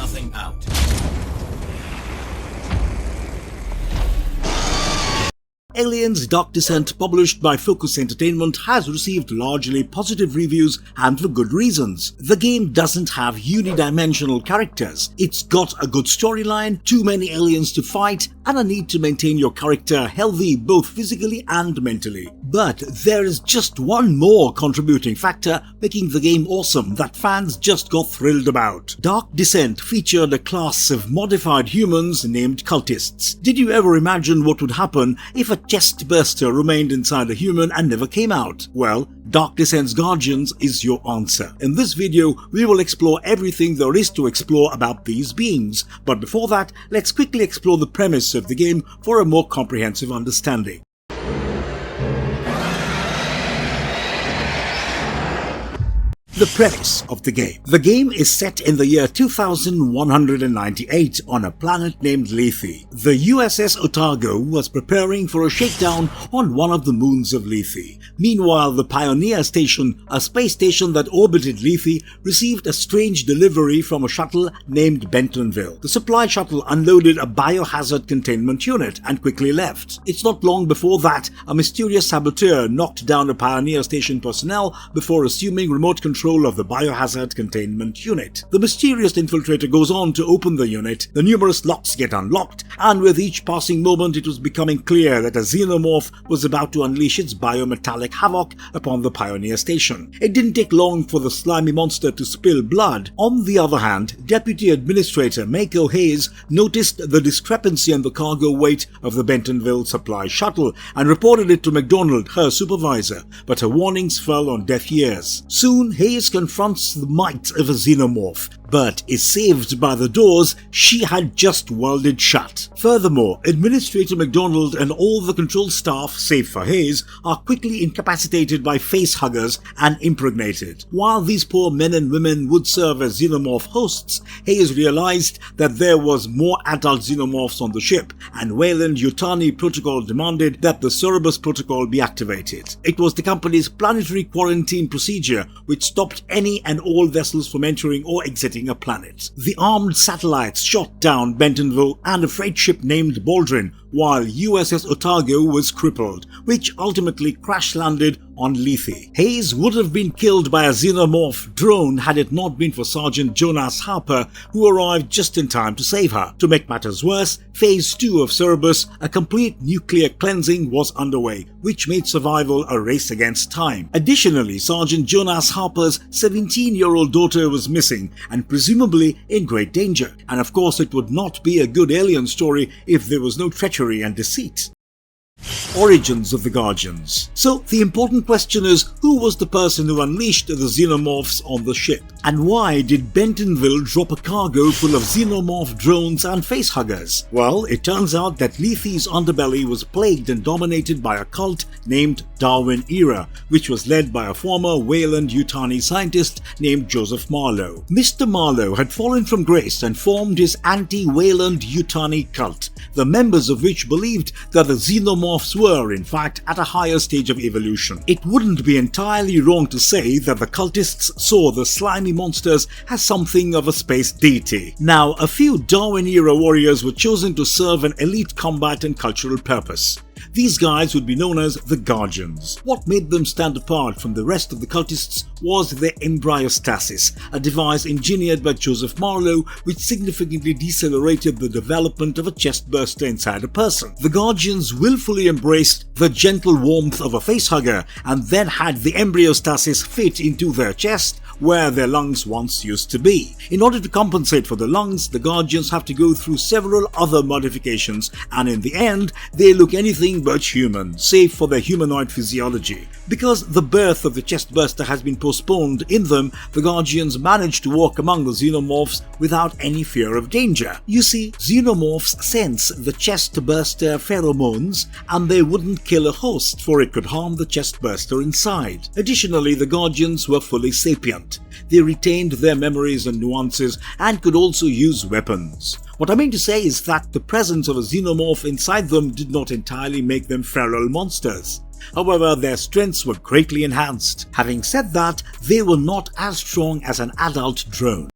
nothing out. Aliens Dark Descent, published by Focus Entertainment, has received largely positive reviews, and for good reasons. The game doesn't have unidimensional characters. It's got a good storyline, too many aliens to fight, and a need to maintain your character healthy both physically and mentally. But there is just one more contributing factor making the game awesome that fans just got thrilled about. Dark Descent featured a class of modified humans named cultists. Did you ever imagine what would happen if a chest burster remained inside a human and never came out? Well, Dark Descent's Guardians is your answer. In this video, we will explore everything there is to explore about these beings. But before that, let's quickly explore the premise of the game for a more comprehensive understanding. The premise of the game. The game is set in the year 2198 on a planet named Lethe. The USS Otago was preparing for a shakedown on one of the moons of Lethe. Meanwhile, the Pioneer Station, a space station that orbited Lethe, received a strange delivery from a shuttle named Bentonville. The supply shuttle unloaded a biohazard containment unit and quickly left. It's not long before that, a mysterious saboteur knocked down a Pioneer Station personnel before assuming remote control of the biohazard containment unit. The mysterious infiltrator goes on to open the unit, the numerous locks get unlocked, and with each passing moment it was becoming clear that a xenomorph was about to unleash its biometallic havoc upon the Pioneer Station. It didn't take long for the slimy monster to spill blood. On the other hand, Deputy Administrator Mako Hayes noticed the discrepancy in the cargo weight of the Bentonville supply shuttle and reported it to McDonald, her supervisor, but her warnings fell on deaf ears. Soon, Hayes confronts the might of a xenomorph, but is saved by the doors she had just welded shut. Furthermore, Administrator McDonald and all the control staff, save for Hayes, are quickly incapacitated by facehuggers and impregnated. While these poor men and women would serve as xenomorph hosts, Hayes realized that there was more adult xenomorphs on the ship, and Weyland-Yutani Protocol demanded that the Cerberus Protocol be activated. It was the company's planetary quarantine procedure which stopped any and all vessels from entering or exiting a planet. The armed satellites shot down Bentonville and a freight ship named Baldwin, while USS Otago was crippled, which ultimately crash-landed on Lethe. Hayes would have been killed by a xenomorph drone had it not been for Sergeant Jonas Harper, who arrived just in time to save her. To make matters worse, Phase 2 of Cerberus, a complete nuclear cleansing, was underway, which made survival a race against time. Additionally, Sergeant Jonas Harper's 17-year-old daughter was missing and presumably in great danger. And of course, it would not be a good alien story if there was no treachery and deceit. Origins of the Guardians. So the important question is, who was the person who unleashed the xenomorphs on the ship? And why did Bentonville drop a cargo full of xenomorph drones and facehuggers? Well, it turns out that Lethe's underbelly was plagued and dominated by a cult named Darwin Era, which was led by a former Weyland-Yutani scientist named Joseph Marlowe. Mr. Marlowe had fallen from grace and formed his anti-Weyland-Yutani cult, the members of which believed that the xenomorphs were, in fact, at a higher stage of evolution. It wouldn't be entirely wrong to say that the cultists saw the slimy monsters as something of a space deity. Now, a few Darwin-era warriors were chosen to serve an elite combat and cultural purpose. These guys would be known as the Guardians. What made them stand apart from the rest of the cultists was their embryostasis, a device engineered by Joseph Marlowe which significantly decelerated the development of a chest burster inside a person. The Guardians willfully embraced the gentle warmth of a facehugger and then had the embryostasis fit into their chest where their lungs once used to be. In order to compensate for the lungs, the Guardians have to go through several other modifications, and in the end, they look anything but human, save for their humanoid physiology. Because the birth of the chest burster has been postponed in them, the Guardians manage to walk among the xenomorphs without any fear of danger. You see, xenomorphs sense the chest burster pheromones, and they wouldn't kill a host, for it could harm the chest burster inside. Additionally, the Guardians were fully sapient. They retained their memories and nuances and could also use weapons. What I mean to say is that the presence of a xenomorph inside them did not entirely make them feral monsters. However, their strengths were greatly enhanced. Having said that, they were not as strong as an adult drone.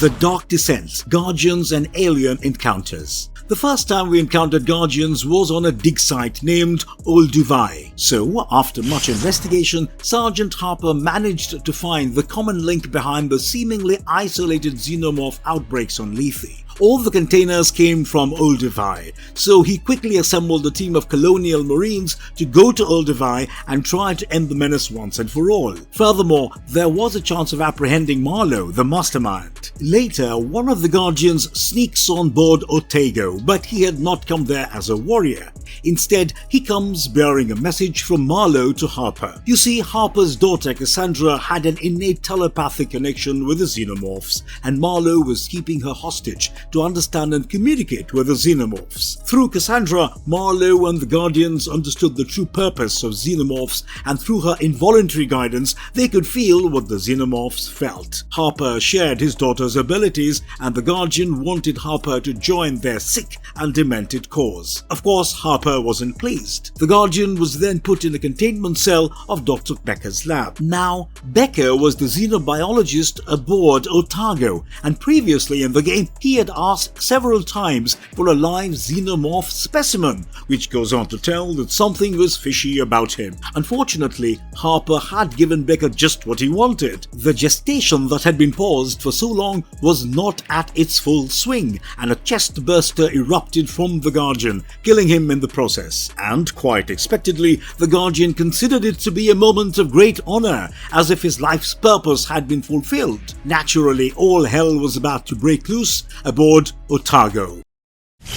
The Dark Descent, Guardians and Alien Encounters. The first time we encountered Guardians was on a dig site named Olduvai. So, after much investigation, Sergeant Harper managed to find the common link behind the seemingly isolated xenomorph outbreaks on Lethe. All the containers came from Olduvai, so he quickly assembled a team of colonial marines to go to Olduvai and try to end the menace once and for all. Furthermore, there was a chance of apprehending Marlowe, the mastermind. Later, one of the Guardians sneaks on board Otago, but he had not come there as a warrior. Instead, he comes bearing a message from Marlowe to Harper. You see, Harper's daughter Cassandra had an innate telepathic connection with the Xenomorphs, and Marlowe was keeping her hostage to understand and communicate with the Xenomorphs. Through Cassandra, Marlowe and the Guardians understood the true purpose of Xenomorphs, and through her involuntary guidance, they could feel what the Xenomorphs felt. Harper shared his daughter's abilities, and the Guardian wanted Harper to join their sick and demented cause. Of course, Harper wasn't pleased. The Guardian was then put in a containment cell of Dr. Becker's lab. Now, Becker was the xenobiologist aboard Otago, and previously in the game he had asked several times for a live xenomorph specimen, which goes on to tell that something was fishy about him. Unfortunately, Harper had given Becker just what he wanted. The gestation that had been paused for so long was not at its full swing, and a chest burster erupted from the Guardian, killing him in the process. And quite expectedly, the Guardian considered it to be a moment of great honor, as if his life's purpose had been fulfilled. Naturally, all hell was about to break loose aboard Otago.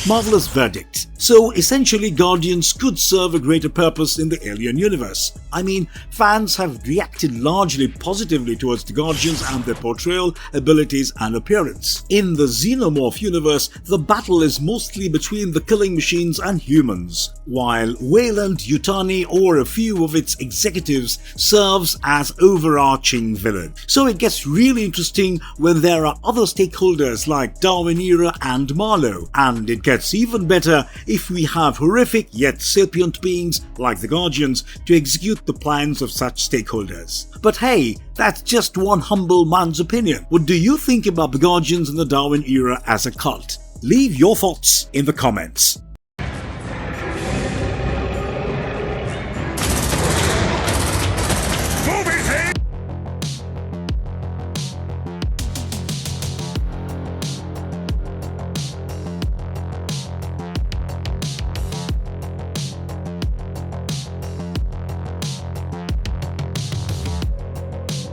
Marvelous verdict. So essentially, Guardians could serve a greater purpose in the alien universe. I mean, fans have reacted largely positively towards the Guardians and their portrayal, abilities and appearance. In the Xenomorph universe, the battle is mostly between the killing machines and humans, while Wayland Yutani or a few of its executives serves as overarching villain. So it gets really interesting when there are other stakeholders like Darwin Era and Marlowe, and it gets even better if we have horrific yet sapient beings like the Guardians to execute the plans of such stakeholders. But hey, that's just one humble man's opinion. What do you think about the Guardians in the Darwin Era as a cult? Leave your thoughts in the comments.